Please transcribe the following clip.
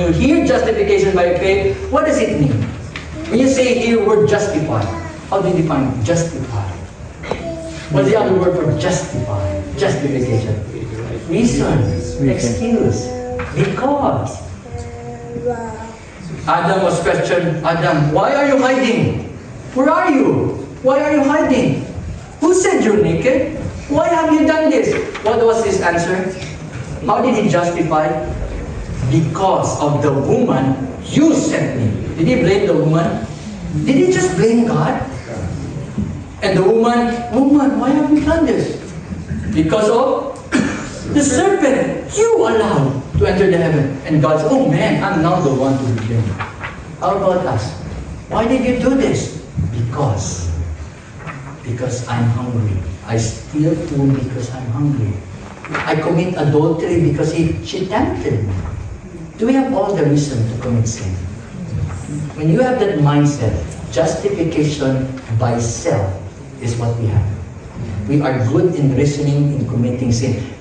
you hear justification by faith, what does it mean? When you say here word justify, how do you define justify? What's the other word for justify? Justification. Reason. Excuse. Because. Adam was questioned, Adam, why are you hiding? Where are you? Why are you hiding? Who said you're naked? Why have you done this? What was his answer? How did he justify? Because of the woman you sent me. Did he blame the woman? Did he just blame God? And the woman, why have you done this? Because of the serpent you allowed to enter the heaven. And God said, oh man, I'm now the one to be blamed. How about us? Why did you do this? Because I'm hungry. I steal food because I'm hungry. I commit adultery because she tempted me. Do we have all the reason to commit sin? When you have that mindset, justification by self is what we have. We are good in reasoning in committing sin.